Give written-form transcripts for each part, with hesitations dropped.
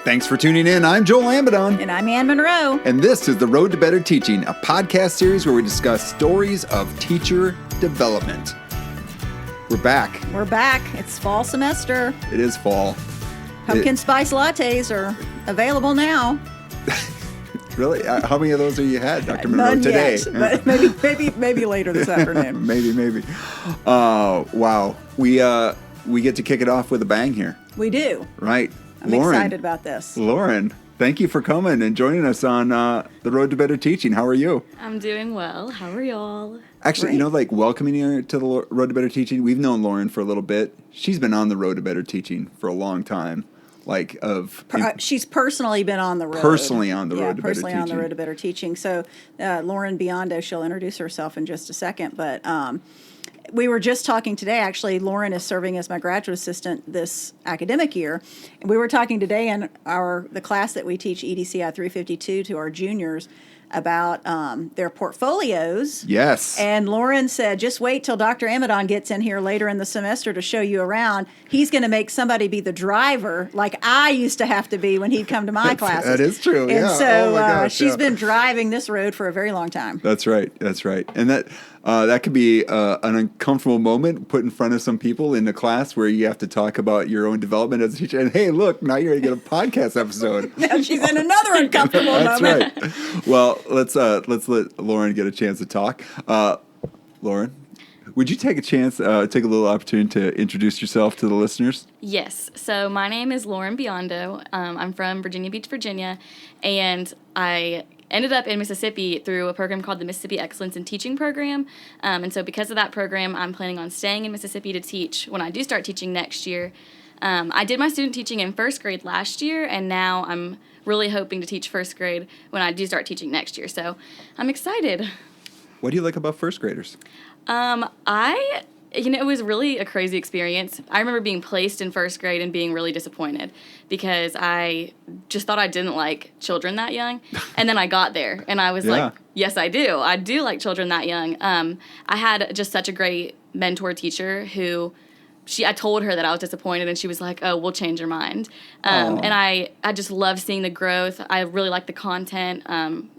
Thanks for tuning in. I'm Joel Amidon. And I'm Ann Monroe. And this is The Road to Better Teaching, a podcast series where we discuss stories of teacher development. We're back. We're back. It's fall semester. It is fall. Pumpkin spice lattes are available now. Really? How many of those have you had, Dr. Monroe, None today? Yet, but maybe later this afternoon. Maybe. Wow. We get to kick it off with a bang here. We do. Right. I'm Lauren, excited about this. Lauren, thank you for coming and joining us on The Road to Better Teaching. How are you? I'm doing well. How are y'all? Actually, Great. welcoming you to the Road to Better Teaching, we've known Lauren for a little bit. She's been on the Road to Better Teaching for a long time. She's personally been on the road. Personally on the road to better personally on the teaching. road to better teaching. So Lauren Biando, she'll introduce herself in just a second. But we were just talking today. Actually, Lauren is serving as my graduate assistant this academic year. And we were talking today in the class that we teach EDCI 352 to our juniors about their portfolios. Yes. And Lauren said, just wait till Dr. Amidon gets in here later in the semester to show you around. He's going to make somebody be the driver like I used to have to be when he'd come to my classes. That is true, And yeah. so Oh my gosh, she's yeah. been driving this road for a very long time. That's right. And that could be an uncomfortable moment put in front of some people in the class where you have to talk about your own development as a teacher. And hey, look, now you're going to get a podcast episode. Now she's in another uncomfortable That's moment. right. Well, let's let Lauren get a chance to talk. Lauren, would you take a little opportunity to introduce yourself to the listeners? Yes. So my name is Lauren Biando. I'm from Virginia Beach, Virginia, and I ended up in Mississippi through a program called the Mississippi Excellence in Teaching Program. And so because of that program, I'm planning on staying in Mississippi to teach when I do start teaching next year. I did my student teaching in first grade last year, and now I'm really hoping to teach first grade when I do start teaching next year. So I'm excited. What do you like about first graders? It was really a crazy experience. I remember being placed in first grade and being really disappointed because I just thought I didn't like children that young. And then I got there and I was like, yes, I do. I do like children that young. I had just such a great mentor teacher who I told her that I was disappointed, and she was like, oh, we'll change your mind. And I just love seeing the growth. I really like the content.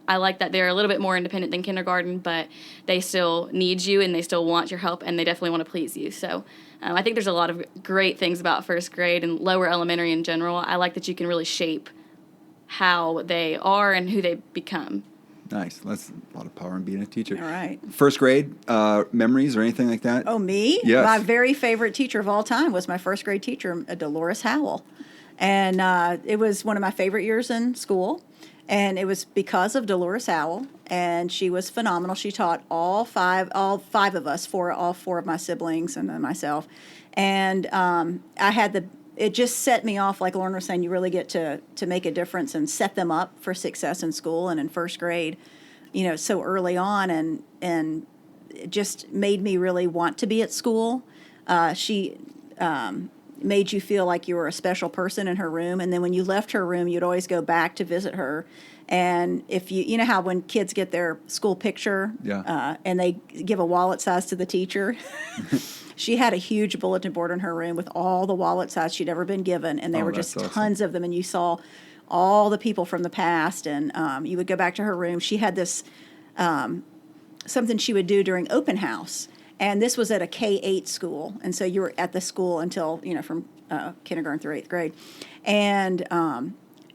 I like that they're a little bit more independent than kindergarten, but they still need you, and they still want your help, and they definitely want to please you. So I think there's a lot of great things about first grade and lower elementary in general. I like that you can really shape how they are and who they become. Nice. That's a lot of power in being a teacher. All right. First grade memories or anything like that? Oh, me? Yes. My very favorite teacher of all time was my first grade teacher, Dolores Howell. And it was one of my favorite years in school. And it was because of Dolores Howell. And she was phenomenal. She taught all five of us, all four of my siblings and then myself. And it just set me off, like Lauren was saying, you really get to make a difference and set them up for success in school and in first grade, so early on, and it just made me really want to be at school. She made you feel like you were a special person in her room, and then when you left her room, you'd always go back to visit her. And if you know how when kids get their school picture, and they give a wallet size to the teacher, she had a huge bulletin board in her room with all the wallet size she'd ever been given, and there were just tons of them, and you saw all the people from the past, and you would go back to her room. She had this something she would do during open house, and this was at a K-8 school, and so you were at the school until, from kindergarten through 8th grade, and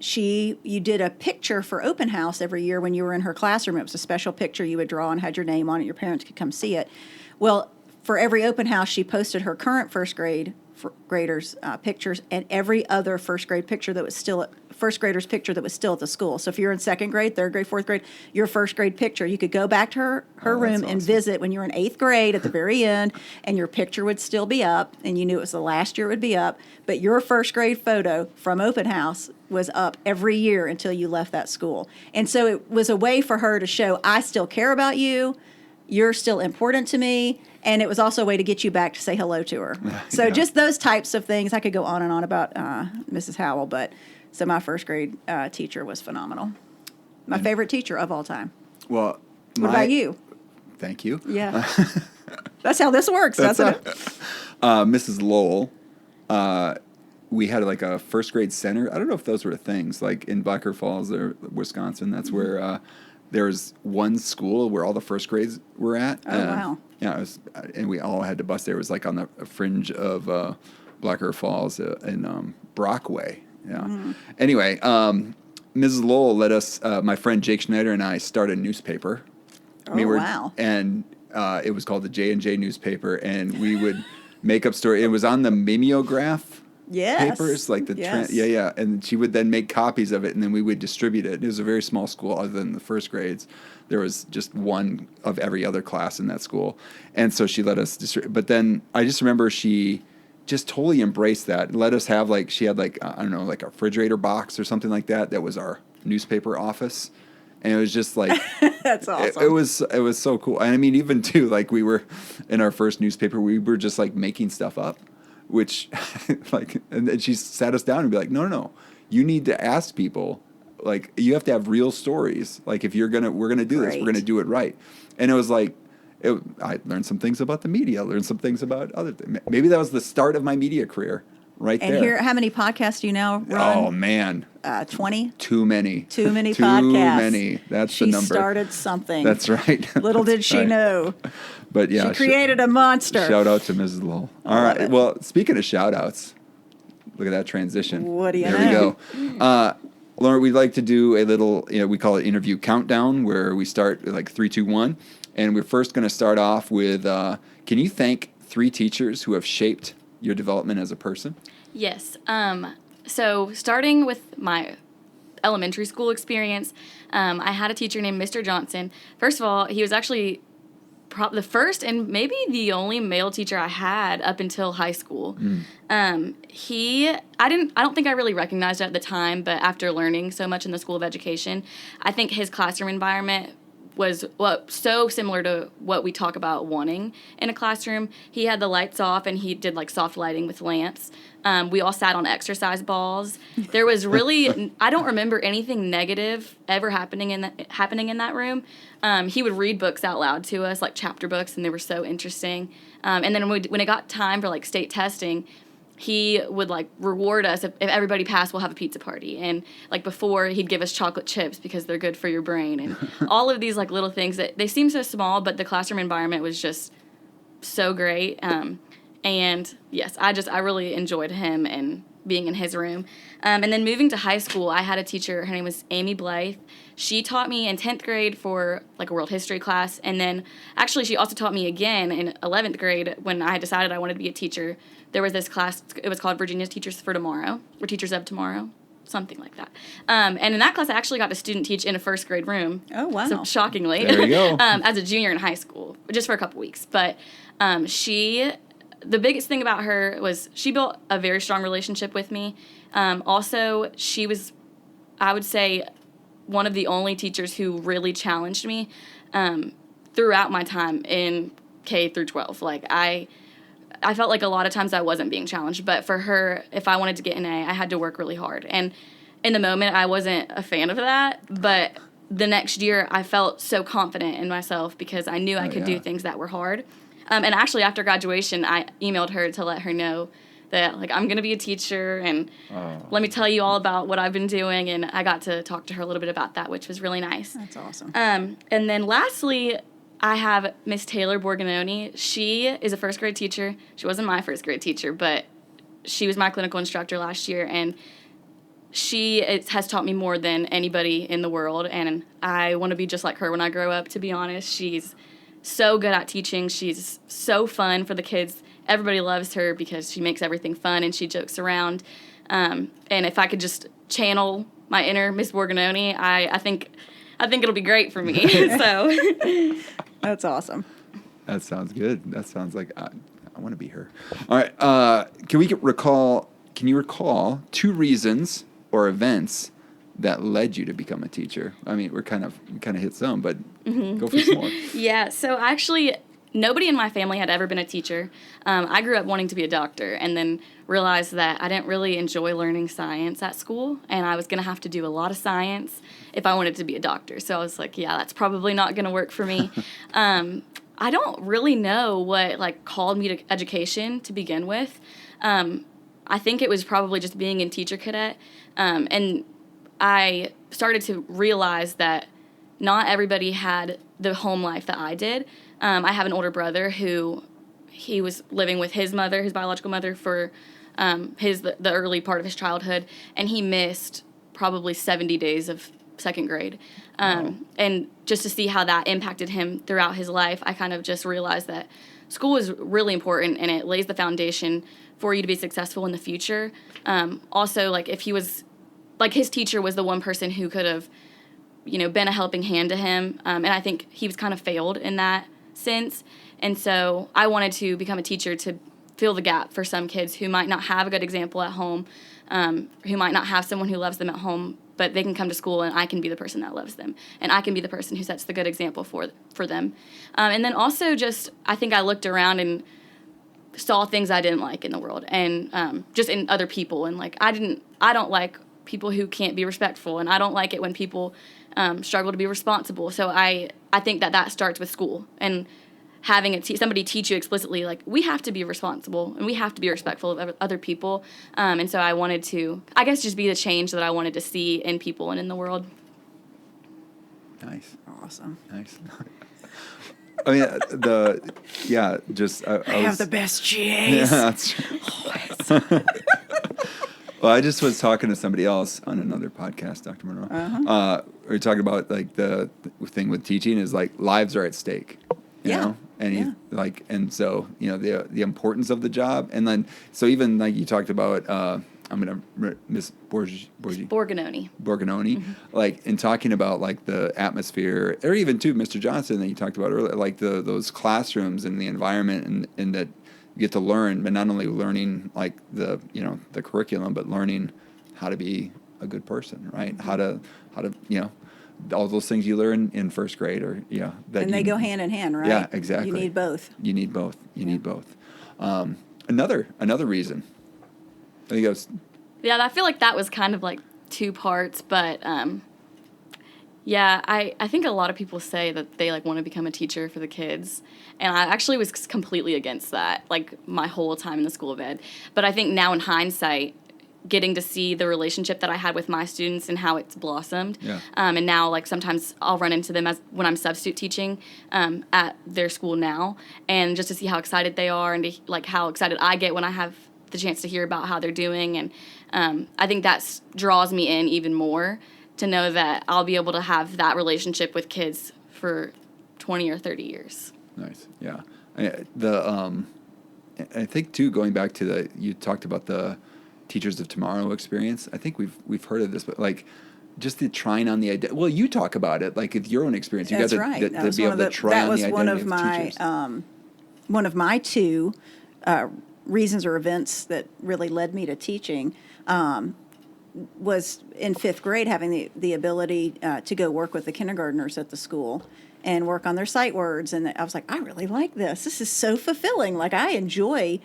you did a picture for open house every year when you were in her classroom. It was a special picture you would draw and had your name on it. Your parents could come see it. Well, for every open house, she posted her current first graders' pictures and every other first grader's picture that was still at the school. So if you're in second grade, third grade, fourth grade, your first grade picture, you could go back to her room and visit when you were in 8th grade at the very end, and your picture would still be up, and you knew it was the last year it would be up, but your first grade photo from open house was up every year until you left that school. And so it was a way for her to show, I still care about you, you're still important to me. And it was also a way to get you back to say hello to her. So just those types of things. I could go on and on about Mrs. Howell, but so my first grade teacher was phenomenal. My favorite teacher of all time. Well, what about you? Thank you. Yeah. That's how this works, doesn't it? Mrs. Lowell we had like a first grade center. I don't know if those were things like in Black Earth Falls or Wisconsin. That's where there was one school where all the first grades were at. Oh, wow. Yeah, and we all had to bus there. It was like on the fringe of Black Earth Falls in Brockway. Yeah. Anyway, Mrs. Lowell let us, my friend Jake Schneider and I, start a newspaper. Wow. And it was called the J&J newspaper, and we would make up stories. It was on the mimeograph papers, like the yes. and she would then make copies of it, and then we would distribute it. It was a very small school, other than the first grades. There was just one of every other class in that school, and so she let us distribute. But then I just remember she just totally embraced that and let us have she had I don't know, like a refrigerator box or something like that. That was our newspaper office. And it was just like that's awesome. It was so cool. And I mean, even too, like we were in our first newspaper, we were just like making stuff up, which and then she sat us down and be like, no, you need to ask people. Like, you have to have real stories. Like, if we're gonna do this, we're gonna do it right. And it was like, I learned some things about the media, learned some things about other things. Maybe that was the start of my media career. Right and there. And here, how many podcasts do you now run? Oh, man. 20? Too many. Too many Too podcasts. Many. That's the number. She started something. That's right. Little did she know. But yeah. She created a monster. Shout out to Mrs. Lowell. All right. Well, speaking of shout outs, look at that transition. What do you know? There we go. Lauren, we'd like to do a little, we call it interview countdown, where we start with 3, 2, 1. And we're first going to start off with, can you thank 3 teachers who have shaped your development as a person? Yes. So starting with my elementary school experience, I had a teacher named Mr. Johnson. First of all, he was actually the first and maybe the only male teacher I had up until high school. I don't think I really recognized it at the time, but after learning so much in the School of Education, I think his classroom environment was so similar to what we talk about wanting in a classroom. He had the lights off, and he did soft lighting with lamps. We all sat on exercise balls. There was really, I don't remember anything negative ever happening in that room. He would read books out loud to us, like chapter books, and they were so interesting. And then when it got time for state testing, he would reward us if everybody passed. We'll have a pizza party, and before he'd give us chocolate chips because they're good for your brain, and all of these little things that they seem so small, but the classroom environment was just so great. And yes, I really enjoyed him and being in his room. And then moving to high school, I had a teacher. Her name was Amy Blythe. She taught me in 10th grade for a world history class, and then actually she also taught me again in 11th grade when I decided I wanted to be a teacher. There was this class, it was called Virginia's Teachers for Tomorrow, or Teachers of Tomorrow, something like that. And in that class, I actually got to student teach in a first grade room. Oh, wow. So shockingly. There you go. As a junior in high school, just for a couple weeks. But the biggest thing about her was she built a very strong relationship with me. Also, she was, I would say, one of the only teachers who really challenged me throughout my time in K through 12. I felt like a lot of times I wasn't being challenged, but for her, if I wanted to get an A, I had to work really hard. And in the moment, I wasn't a fan of that, but the next year, I felt so confident in myself because I knew I could do things that were hard. And actually, after graduation, I emailed her to let her know that, I'm going to be a teacher, and let me tell you all about what I've been doing. And I got to talk to her a little bit about that, which was really nice. That's awesome. And then lastly, I have Miss Taylor Borgononi. She is a first grade teacher. She wasn't my first grade teacher, but she was my clinical instructor last year, and she has taught me more than anybody in the world, and I want to be just like her when I grow up, to be honest. She's so good at teaching. She's so fun for the kids. Everybody loves her because she makes everything fun and she jokes around. And if I could just channel my inner Miss Borgononi, I think it'll be great for me. So that's awesome. That sounds good. That sounds like I want to be her. All right. Can you recall 2 reasons or events that led you to become a teacher? I mean, we kind of hit some, but go for some more. Yeah. So actually, nobody in my family had ever been a teacher. I grew up wanting to be a doctor, and then realized that I didn't really enjoy learning science at school, and I was going to have to do a lot of science if I wanted to be a doctor. So I was like, yeah, that's probably not going to work for me. I don't really know what called me to education to begin with. I think it was probably just being in teacher cadet. And I started to realize that not everybody had the home life that I did. I have an older brother who he was living with his mother, his biological mother, for the early part of his childhood, and he missed probably 70 days of second grade. Wow. And just to see how that impacted him throughout his life, I kind of just realized that school is really important, and it lays the foundation for you to be successful in the future. Also, like, if he was, like, his teacher was the one person who could have, been a helping hand to him. And I think he was kind of failed in that sense. And so I wanted to become a teacher to fill the gap for some kids who might not have a good example at home, who might not have someone who loves them at home, but they can come to school and I can be the person that loves them. And I can be the person who sets the good example for them. And then also just, I think I looked around and saw things I didn't like in the world, and just in other people. And, like, I don't like people who can't be respectful, and I don't like it when people struggle to be responsible. So I think that starts with school, and having somebody teach you explicitly, like, we have to be responsible and we have to be respectful of other people. And so I wanted to, I guess, just be the change that I wanted to see in people and in the world. Nice. Awesome. Nice. I mean, I have was, the best GAs. Yeah, that's true. Well, I just was talking to somebody else on another podcast, Dr. Monroe. We were talking about, like, the thing with teaching is, like, lives are at stake, you know? And and so, the importance of the job. And then, so even, like, you talked about, I'm going to miss Borgononi. Like, in talking about, like, the atmosphere, or even, too, Mr. Johnson that you talked about earlier, like, those classrooms and the environment and that you get to learn, but not only learning, like, the curriculum, but learning how to be a good person, right? How to all those things you learn in first grade, or and they go hand in hand, right? Yeah, exactly. You need both. You need both. Another reason. I think it was. Yeah, I feel like that was kind of like two parts, but I think a lot of people say that they, like, want to become a teacher for the kids, and I actually was completely against that, like, my whole time in the School of Ed. But I think now in hindsight, getting to see the relationship that I had with my students and how it's blossomed, and now, like, sometimes I'll run into them when I'm substitute teaching at their school now, and just to see how excited they are, and like how excited I get when I have the chance to hear about how they're doing, and I think that draws me in even more to know that I'll be able to have that relationship with kids for 20 or 30 years. Nice, yeah. I think, too, going back to you talked about the Teachers of Tomorrow experience. I think we've heard of this, but, like, just the trying on the identity. Well, you talk about it, like, with your own experience. You That's got right. to be able to try on the identity of teachers. One of my two reasons or events that really led me to teaching was in fifth grade, having the ability to go work with the kindergartners at the school and work on their sight words. And I was like, I really like this. This is so fulfilling. Like, I enjoy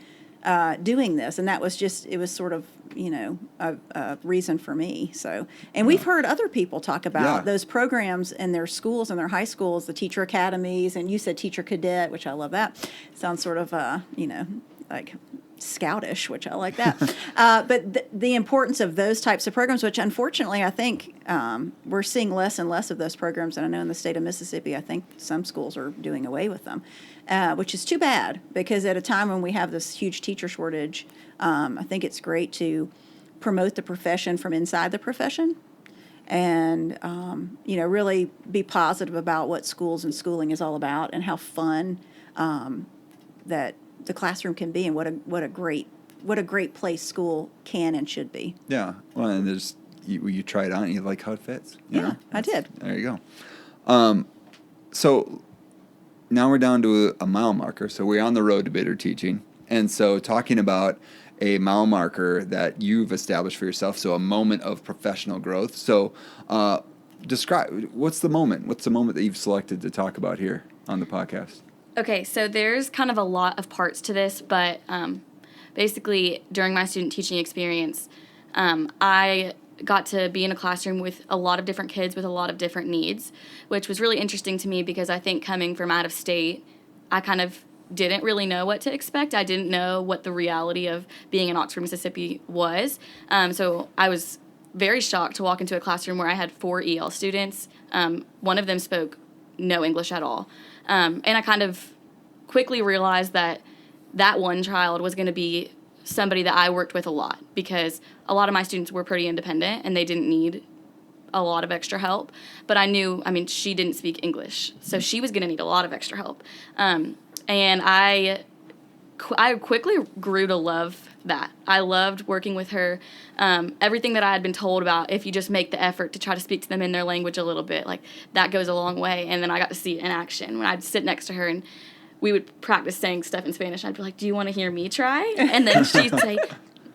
doing this. And that was it was sort of, a reason for me. So, and we've heard other people talk about those programs in their schools and their high schools, the teacher academies, and you said teacher cadet, which I love that. Sounds sort of, like scoutish, which I like that. But the importance of those types of programs, which unfortunately I think we're seeing less and less of those programs. And I know in the state of Mississippi, I think some schools are doing away with them, which is too bad, because at a time when we have this huge teacher shortage, I think it's great to promote the profession from inside the profession, and really be positive about what schools and schooling is all about, and how fun that the classroom can be, and what a great place school can and should be. Yeah, well, and there's you try it on and you like how it fits. You know? I did. There you go. So now we're down to a mile marker. So we're on the road to better teaching, and so talking about a mile marker that you've established for yourself. So a moment of professional growth. So describe what's the moment that you've selected to talk about here on the podcast. Okay, so there's kind of a lot of parts to this, but basically during my student teaching experience, I got to be in a classroom with a lot of different kids with a lot of different needs, which was really interesting to me because I think coming from out of state, I kind of didn't really know what to expect. I didn't know what the reality of being in Oxford, Mississippi was. So I was very shocked to walk into a classroom where I had 4 EL students. One of them spoke no English at all. And I kind of quickly realized that one child was going to be somebody that I worked with a lot, because a lot of my students were pretty independent and they didn't need a lot of extra help. But I knew, she didn't speak English, so she was going to need a lot of extra help. And I quickly grew to love that. I loved working with her. Everything that I had been told about, if you just make the effort to try to speak to them in their language a little bit, like, that goes a long way. And then I got to see it in action when I'd sit next to her and we would practice saying stuff in Spanish. I'd be like, do you want to hear me try? And then she'd say,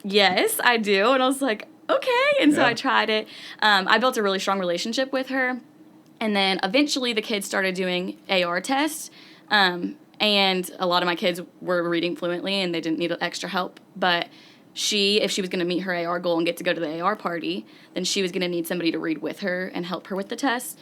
yes, I do. And I was like, okay. And so I tried it. I built a really strong relationship with her. And then eventually the kids started doing AR tests. And a lot of my kids were reading fluently and they didn't need extra help. But if she was going to meet her AR goal and get to go to the AR party, then she was going to need somebody to read with her and help her with the test.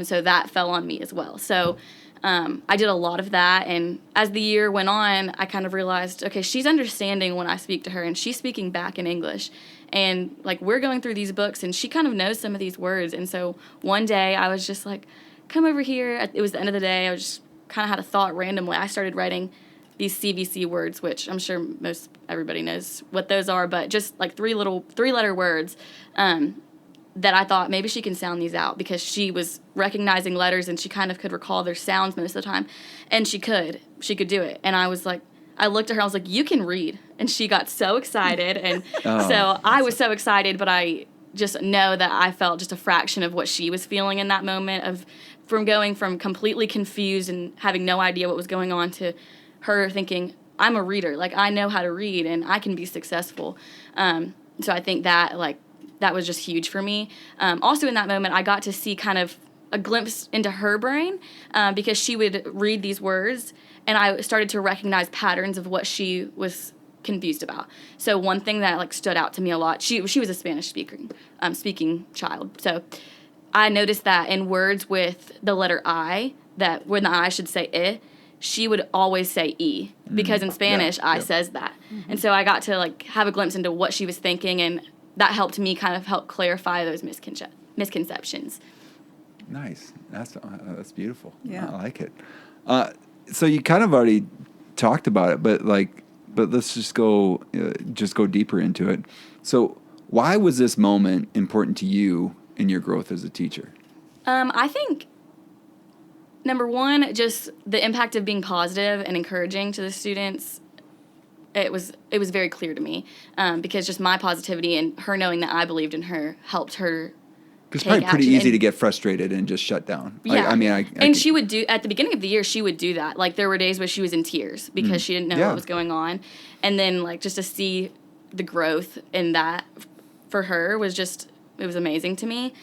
So that fell on me as well. So I did a lot of that, and as the year went on, I kind of realized, okay, she's understanding when I speak to her, and she's speaking back in English, and, like, we're going through these books, and she kind of knows some of these words, and so one day I was just like, come over here. It was the end of the day. I was just kind of had a thought randomly. I started writing these CVC words, which I'm sure everybody knows what those are, but just, like, 3-letter words, that I thought maybe she can sound these out, because she was recognizing letters and she kind of could recall their sounds most of the time. And she could do it. And I was like, I looked at her, I was like, you can read. And she got so excited. And so I was so excited, but I just know that I felt just a fraction of what she was feeling in that moment, from going from completely confused and having no idea what was going on to her thinking, I'm a reader. Like, I know how to read and I can be successful. So I think that, like, that was just huge for me. Also in that moment, I got to see kind of a glimpse into her brain, because she would read these words, and I started to recognize patterns of what she was confused about. So one thing that, like, stood out to me a lot, she was a Spanish speaking child. So I noticed that in words with the letter I, that when the I should say I, she would always say E, because in Spanish, I says that. Mm-hmm. And so I got to, like, have a glimpse into what she was thinking, and that helped me kind of help clarify those misconceptions. Nice. That's beautiful. Yeah. I like it. So you kind of already talked about it, but let's just go deeper into it. So why was this moment important to you in your growth as a teacher? I think, number one, just the impact of being positive and encouraging to the students. It was very clear to me, because just my positivity and her knowing that I believed in her helped her. Because it's probably pretty easy to get frustrated and just shut down. Yeah. And she would at the beginning of the year, she would do that. Like, there were days where she was in tears because she didn't know what was going on. And then, like, just to see the growth in that for her was just, it was amazing to me.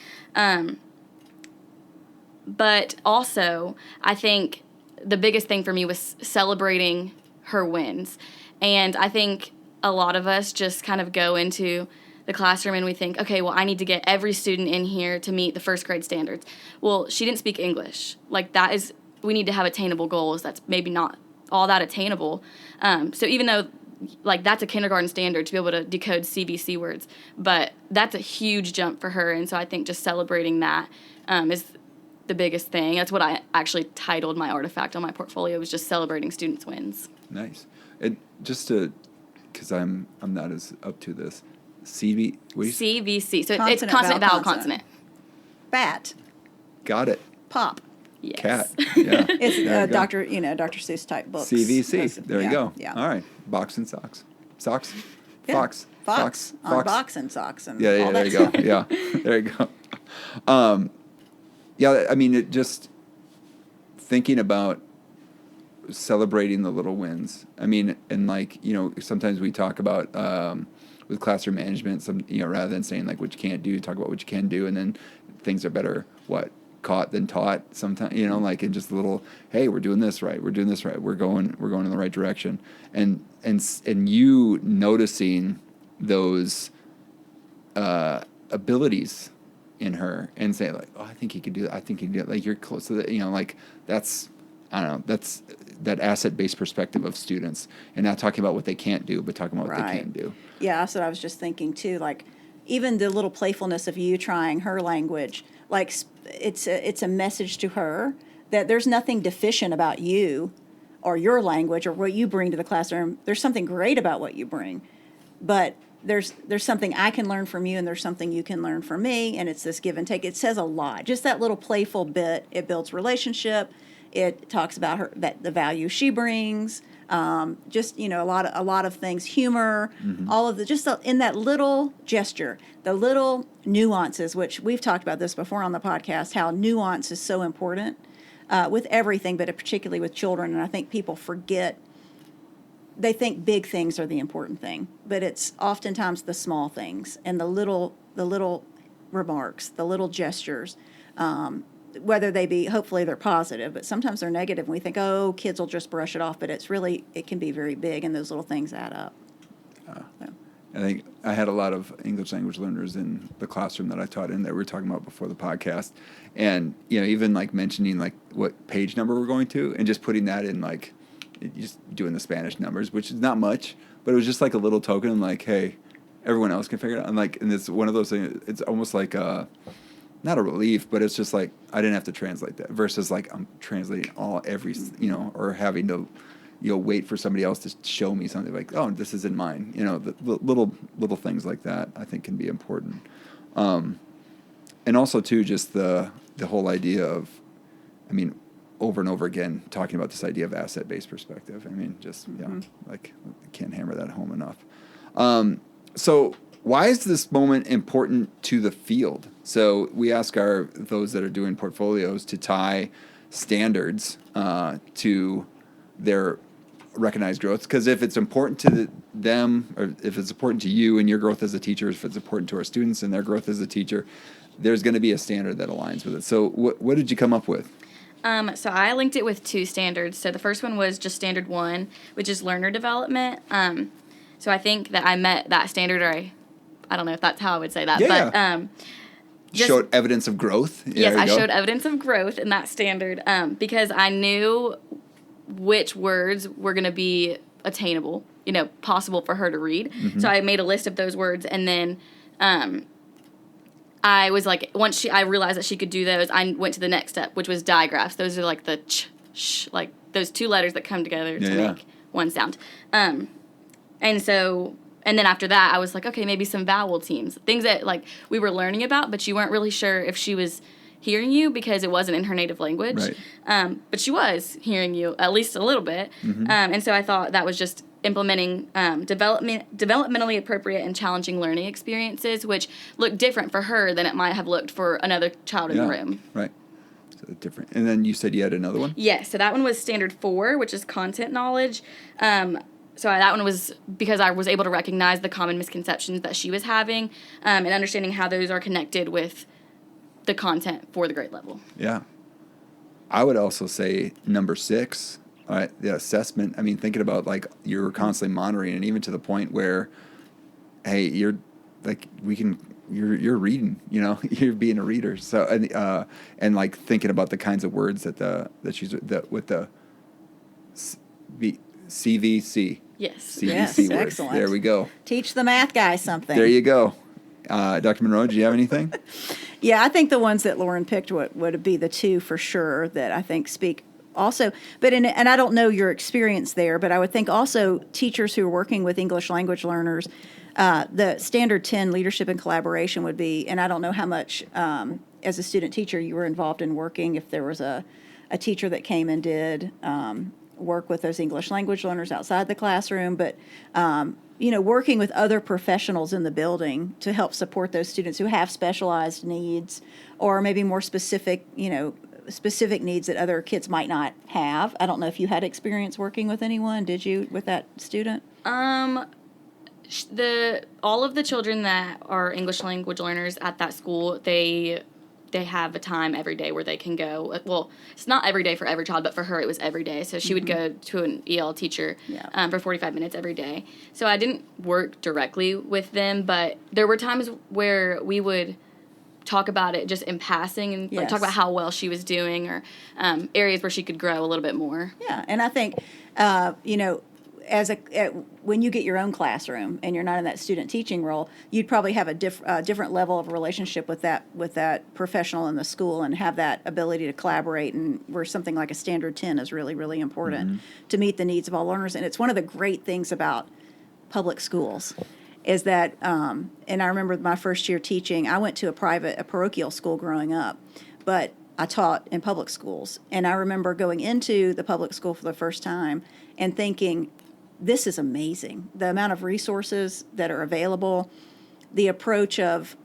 But also, I think the biggest thing for me was celebrating her wins. And I think a lot of us just kind of go into the classroom and we think, okay, well, I need to get every student in here to meet the first grade standards. Well, she didn't speak English. Like, we need to have attainable goals. That's maybe not all that attainable. So even though, like, that's a kindergarten standard to be able to decode CVC words, but that's a huge jump for her. And so I think just celebrating that is the biggest thing. That's what I actually titled my artifact on my portfolio, was just celebrating students' wins. Nice. And just because I'm not as up to this, CVC. So it's consonant, vowel, consonant. Bat. Got it. Pop. Yes. Cat. Yeah. It's Dr. Seuss type books. CVC. There you go. Yeah. All right. Box and socks. Socks. Yeah. Fox. Fox. On box and socks and yeah. all There that you go. stuff. Yeah. There you go. Yeah. I mean, it just thinking about celebrating the little wins. I mean, and, like, sometimes we talk about with classroom management, rather than saying, like, what you can't do, talk about what you can do, and then things are better caught than taught sometimes, like, in just a little, hey, we're doing this right, we're going in the right direction, and you noticing those abilities in her and say, like, oh, I think he could do that, like, you're close to that, like, that's, I don't know, that's that asset-based perspective of students, and not talking about what they can't do, but talking about what they Right. can do. Yeah, that's what I was just thinking too. Like, even the little playfulness of you trying her language, like it's a message to her that there's nothing deficient about you or your language or what you bring to the classroom. There's something great about what you bring, but there's something I can learn from you, and there's something you can learn from me, and it's this give and take. It says a lot. Just that little playful bit, it builds relationship. It talks about her, that the value she brings. Just, a lot of things, humor, all of the, just in that little gesture, the little nuances, which we've talked about this before on the podcast, how nuance is so important with everything, but particularly with children. And I think people forget, they think big things are the important thing, but it's oftentimes the small things and the little remarks, the little gestures, whether they be, hopefully they're positive, but sometimes they're negative, and we think, oh, kids will just brush it off, but it can be very big, and those little things add up. So. I think I had a lot of English language learners in the classroom that I taught in that we were talking about before the podcast. And, even like mentioning like what page number we're going to, and just putting that in, like just doing the Spanish numbers, which is not much, but it was just like a little token. I'm like, hey, everyone else can figure it out. And it's one of those things, it's almost like not a relief, but it's just like I didn't have to translate that versus like I'm translating or having to wait for somebody else to show me something like, oh, this isn't mine. The little things like that I think can be important. And also too, just the whole idea of, over and over again talking about this idea of asset-based perspective. Like can't hammer that home enough. So why is this moment important to the field? So we ask those that are doing portfolios to tie standards to their recognized growth. Because if it's important to them, or if it's important to you and your growth as a teacher, if it's important to our students and their growth as a teacher, there's going to be a standard that aligns with it. So what did you come up with? So I linked it with 2 standards. So the first one was just standard 1, which is learner development. So I think that I met that standard, or I don't know if that's how I would say that. Yeah. But showed evidence of growth. Yes, I showed evidence of growth in that standard because I knew which words were going to be attainable, possible for her to read. Mm-hmm. So I made a list of those words, and then I was like, once I realized that she could do those, I went to the next step, which was digraphs. Those are like the ch, like those 2 letters that come together to make one sound. And then after that, I was like, okay, maybe some vowel teams, things that like we were learning about, but you weren't really sure if she was hearing you because it wasn't in her native language. Right. But she was hearing you at least a little bit. Mm-hmm. And so I thought that was just implementing developmentally appropriate and challenging learning experiences, which looked different for her than it might have looked for another child in the room. Right. So different. And then you said you had another one? Yes. So that one was standard 4, which is content knowledge. So that one was because I was able to recognize the common misconceptions that she was having and understanding how those are connected with the content for the grade level. Yeah. I would also say number 6, the assessment. Thinking about like you're constantly monitoring, and even to the point where, hey, you're like you're reading, you're being a reader. So and like thinking about the kinds of words that she's with the CVC. Yes. CVC words. Excellent. There we go. Teach the math guy something. There you go. Dr. Monroe, do you have anything? Yeah, I think the ones that Lauren picked would be the 2 for sure that I think speak also. But and I don't know your experience there, but I would think also teachers who are working with English language learners, the standard 10 leadership and collaboration would be, and I don't know how much as a student teacher you were involved in working, if there was a teacher that came and did work with those English language learners outside the classroom, but working with other professionals in the building to help support those students who have specialized needs or maybe more specific needs that other kids might not have. I don't know if you had experience working with anyone. Did you with that student? All of the children that are English language learners at that school, they have a time every day where they can go. Well, it's not every day for every child, but for her it was every day. So she would go to an EL teacher for 45 minutes every day. So I didn't work directly with them, but there were times where we would talk about it just in passing and like talk Yes. about how well she was doing or areas where she could grow a little bit more. Yeah, and I think, you know, when you get your own classroom and you're not in that student teaching role, you'd probably have a different level of relationship with that professional in the school and have that ability to collaborate, and where something like a standard 10 is really, really important to meet the needs of all learners. And it's one of the great things about public schools is that, and I remember my first year teaching, I went to a parochial school growing up, but I taught in public schools. And I remember going into the public school for the first time and thinking, this is amazing. The amount of resources that are available, the approach of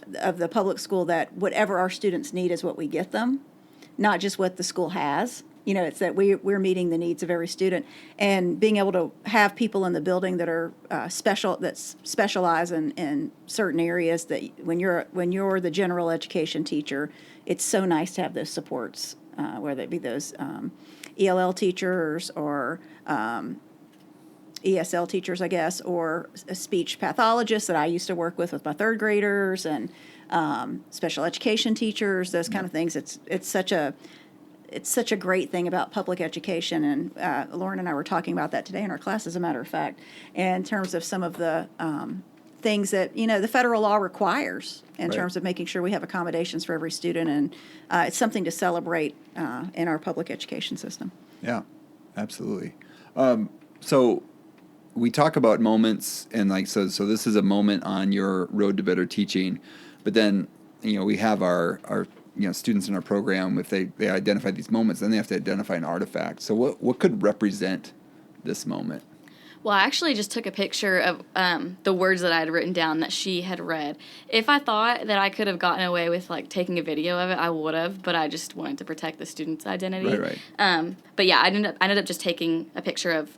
the public school that whatever our students need is what we get them, not just what the school has. You know, it's that we're meeting the needs of every student, and being able to have people in the building that are specialize in certain areas. That when you're the general education teacher, it's so nice to have those supports, whether it be those ELL teachers or ESL teachers, I guess, or a speech pathologist that I used to work with my third graders, and special education teachers, those kind of things. It's such a great thing about public education, and Lauren and I were talking about that today in our class, as a matter of fact, in terms of some of the things that, you know, the federal law requires in Right. terms of making sure we have accommodations for every student, and it's something to celebrate in our public education system. Yeah, absolutely. So we talk about moments, and like so this is a moment on your road to better teaching, but then, you know, we have our you know, students in our program, if they identify these moments, then they have to identify an artifact. So what could represent this moment? Well, I actually just took a picture of the words that I had written down that she had read. If I thought that I could have gotten away with like taking a video of it, I would have, but I just wanted to protect the student's identity. Right. But yeah, I ended up just taking a picture of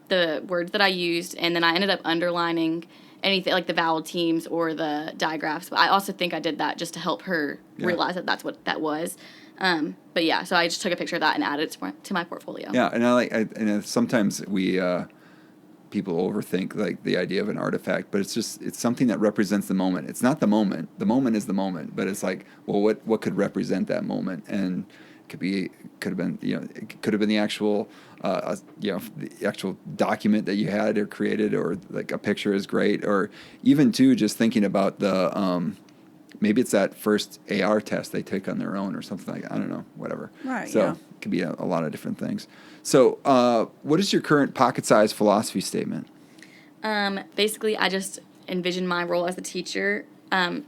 the words that I used, and then I ended up underlining anything like the vowel teams or the digraphs. But I also think I did that just to help her realize that that's what that was. But yeah, so I just took a picture of that and added it to my portfolio. Yeah, and sometimes we people overthink like the idea of an artifact, but it's something that represents the moment. It's not the moment. The moment is the moment, but it's like, well, what could represent that moment? And it could have been the actual the actual document that you had or created, or like a picture is great, or even too just thinking about the maybe it's that first AR test they take on their own or something like that. I don't know, whatever. Right. So Yeah. it could be a lot of different things. So what is your current pocket-sized philosophy statement? Basically, I just envision my role as a teacher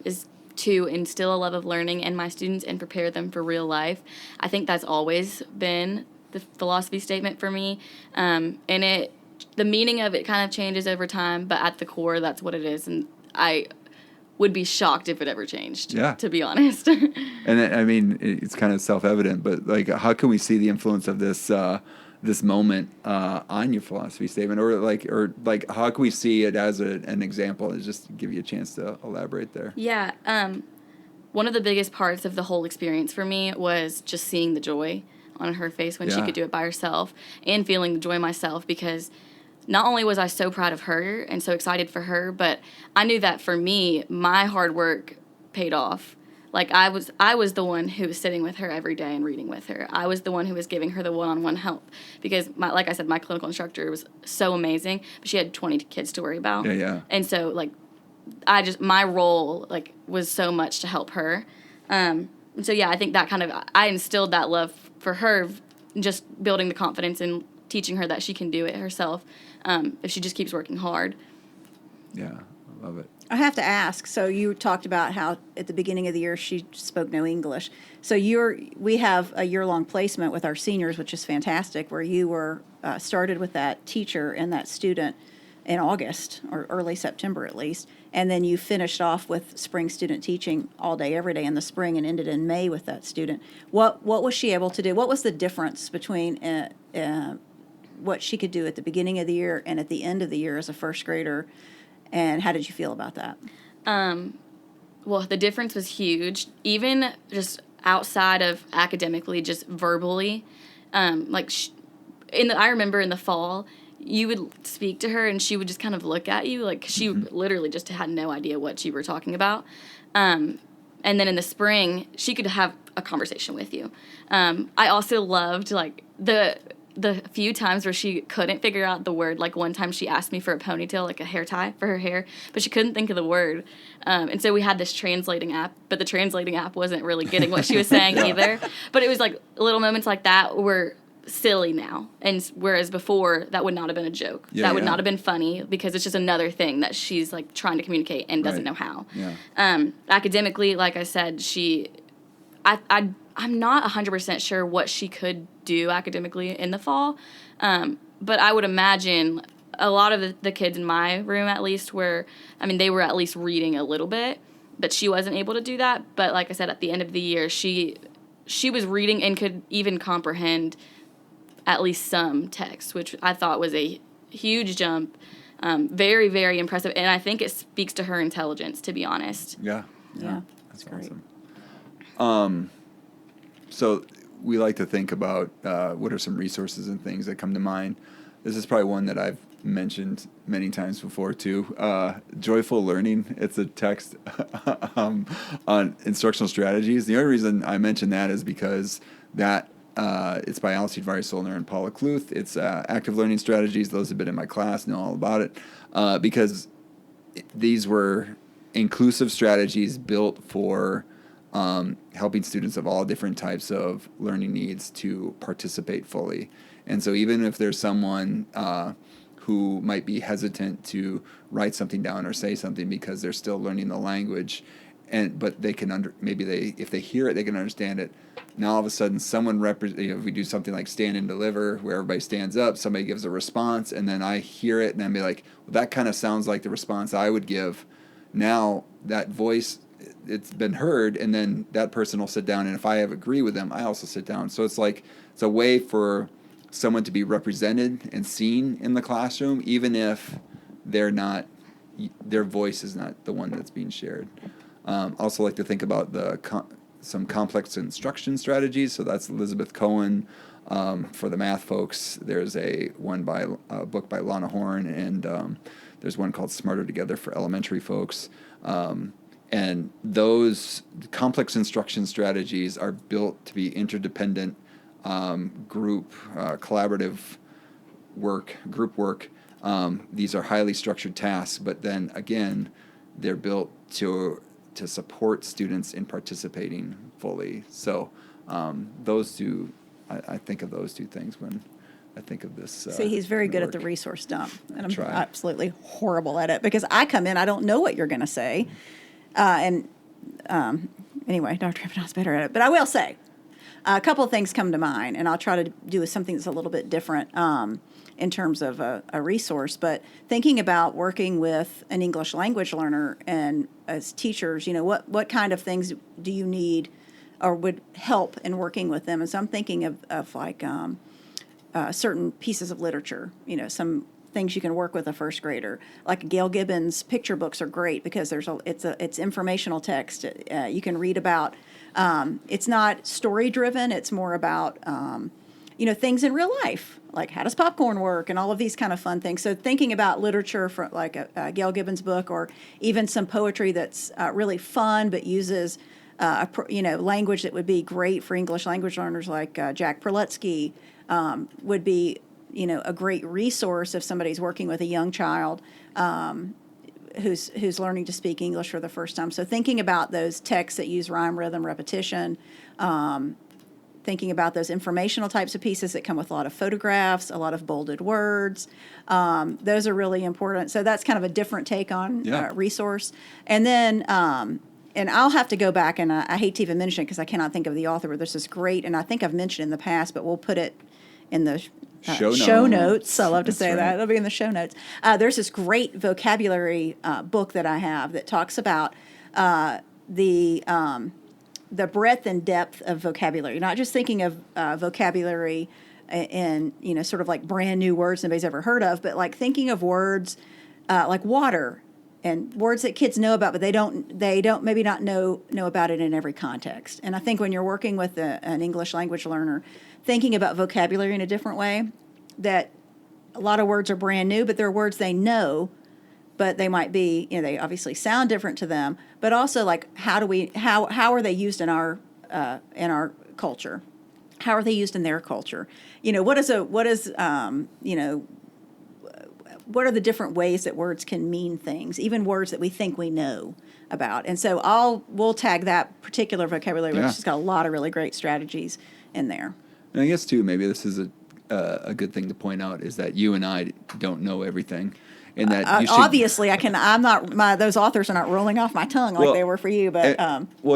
is to instill a love of learning in my students and prepare them for real life. I think that's always been the philosophy statement for me. And the meaning of it kind of changes over time, but at the core, that's what it is. And I would be shocked if it ever changed, to be honest. And I mean, it's kind of self-evident, but like, how can we see the influence of this moment on your philosophy statement, or how can we see it as an example? And just give you a chance to elaborate there. Yeah, one of the biggest parts of the whole experience for me was just seeing the joy on her face when she could do it by herself, and feeling the joy myself, because not only was I so proud of her and so excited for her, but I knew that for me, my hard work paid off. Like, I was the one who was sitting with her every day and reading with her. I was the one who was giving her the one-on-one help, because, like I said, my clinical instructor was so amazing, but she had 20 kids to worry about. Yeah. And so, like, my role, like, was so much to help her. And so, yeah, I think that kind of, I instilled that love for her, just building the confidence and teaching her that she can do it herself if she just keeps working hard. Yeah, I love it. I have to ask, so you talked about how at the beginning of the year she spoke no English. So we have a year-long placement with our seniors, which is fantastic, where you were started with that teacher and that student in August, or early September at least, and then you finished off with spring student teaching all day, every day in the spring, and ended in May with that student. What was she able to do? What was the difference between what she could do at the beginning of the year and at the end of the year as a first grader? And how did you feel about that? Well, the difference was huge, even just outside of academically, just verbally. I remember in the fall, you would speak to her and she would just kind of look at you like she literally just had no idea what you were talking about. And then in the spring, she could have a conversation with you. I also loved like the few times where she couldn't figure out the word. Like one time she asked me for a ponytail, like a hair tie for her hair, but she couldn't think of the word. And so we had this translating app, but the translating app wasn't really getting what she was saying either. But it was like little moments like that were silly now, and whereas before that would not have been a joke. That would not have been funny because it's just another thing that she's like trying to communicate and doesn't know how. Academically, like I said, I'm not 100% sure what she could do academically in the fall, but I would imagine a lot of the kids in my room at least they were at least reading a little bit, but she wasn't able to do that. But like I said, at the end of the year, she was reading and could even comprehend at least some text, which I thought was a huge jump. Very, very impressive. And I think it speaks to her intelligence, to be honest. Yeah. That's great. Awesome. So we like to think about what are some resources and things that come to mind. This is probably one that I've mentioned many times before too. Joyful Learning. It's a text on instructional strategies. The only reason I mention that is because that it's by Alcide Varie-Solner and Paula Kluth. It's active learning strategies. Those have been in my class know all about it because these were inclusive strategies built for helping students of all different types of learning needs to participate fully. And so even if there's someone who might be hesitant to write something down or say something because they're still learning the language, but they can if they hear it, they can understand it. Now all of a sudden, someone if we do something like stand and deliver, where everybody stands up, somebody gives a response, and then I hear it, and I'm like, well, that kind of sounds like the response I would give. Now that voice, it's been heard, and then that person will sit down, and if I agree with them, I also sit down. So it's a way for someone to be represented and seen in the classroom, even if their voice is not the one that's being shared. Also like to think about some complex instruction strategies. So that's Elizabeth Cohen. For the math folks, there's a book by Lana Horn, and there's one called Smarter Together for elementary folks. And those complex instruction strategies are built to be interdependent, collaborative group work. These are highly structured tasks, but then again, they're built to support students in participating fully. So those two, I think of those two things when I think of this. See, he's very good at the resource dump, and I'm Try. absolutely horrible at it because I come in, I don't know what you're going to say. Anyway, Dr. Evanow's better at it. But I will say, a couple of things come to mind, and I'll try to do something that's a little bit different in terms of a resource. But thinking about working with an English language learner and as teachers, what kind of things do you need or would help in working with them? And so I'm thinking of like certain pieces of literature, some things you can work with a first grader. Like Gail Gibbons' picture books are great because it's informational text. You can read about. It's not story driven. It's more about things in real life, like how does popcorn work and all of these kind of fun things. So thinking about literature from like a Gail Gibbons book, or even some poetry that's really fun but uses language that would be great for English language learners, like Jack Perletsky would be a great resource if somebody's working with a young child who's learning to speak English for the first time. So thinking about those texts that use rhyme, rhythm, repetition, thinking about those informational types of pieces that come with a lot of photographs, a lot of bolded words. Those are really important. So that's kind of a different take on resource. And then, and I'll have to go back, and I hate to even mention it because I cannot think of the author, but there's this great, and I think I've mentioned in the past, but we'll put it in the show notes. I love to say that. It'll be in the show notes. There's this great vocabulary book that I have that talks about the breadth and depth of vocabulary. Not just thinking of vocabulary in sort of like brand new words nobody's ever heard of, but like thinking of words like water and words that kids know about, but they don't maybe not know about it in every context. And I think when you're working with an English language learner, thinking about vocabulary in a different way, that a lot of words are brand new, but there are words they know, but they might be, they obviously sound different to them. But also, like, how are they used in our culture? How are they used in their culture? What are the different ways that words can mean things, even words that we think we know about? And so we'll tag that particular vocabulary, which has got a lot of really great strategies in there. And I guess, too, maybe this is a good thing to point out, is that you and I don't know everything. And that you should, obviously, those authors are not rolling off my tongue like they were for you. But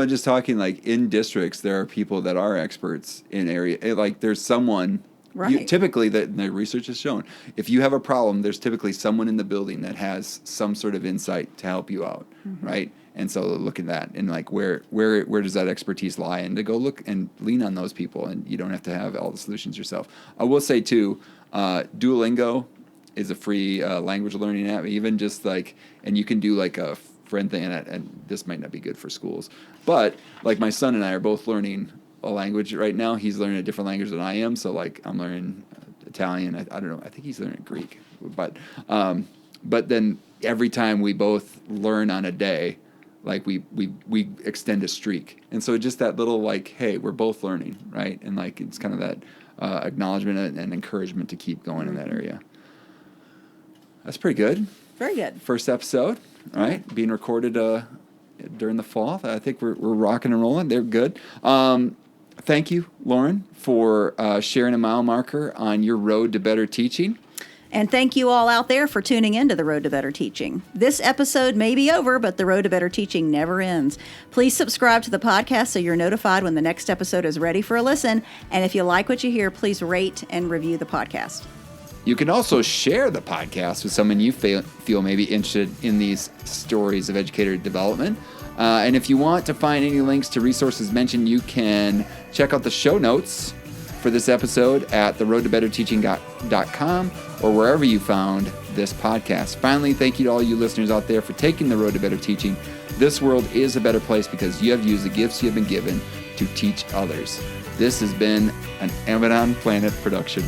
just talking, like, in districts, there are people that are experts in area. Like, there's someone. Right. Typically, the research has shown, if you have a problem, there's typically someone in the building that has some sort of insight to help you out, right? And so look at that, and like where does that expertise lie, and to go look and lean on those people, and you don't have to have all the solutions yourself. I will say too, Duolingo is a free language learning app. Even just like, and you can do like a friend thing, and this might not be good for schools, but like my son and I are both learning a language right now. He's learning a different language than I am. So like I'm learning Italian. I don't know. I think he's learning Greek. But then every time we both learn on a day, like we extend a streak. And so just that little like, hey, we're both learning, right? And like it's kind of that acknowledgement and encouragement to keep going in that area. That's pretty good. Very good. First episode, right? Being recorded during the fall. I think we're rocking and rolling. They're good. Thank you, Lauren, for sharing a mile marker on your road to better teaching. And thank you all out there for tuning in to The Road to Better Teaching. This episode may be over, but The Road to Better Teaching never ends. Please subscribe to the podcast so you're notified when the next episode is ready for a listen. And if you like what you hear, please rate and review the podcast. You can also share the podcast with someone you feel may be interested in these stories of educator development. And if you want to find any links to resources mentioned, you can check out the show notes for this episode at theroadtobetterteaching.com or wherever you found this podcast. Finally, thank you to all you listeners out there for taking the road to better teaching. This world is a better place because you have used the gifts you have been given to teach others. This has been an Amazon Planet production.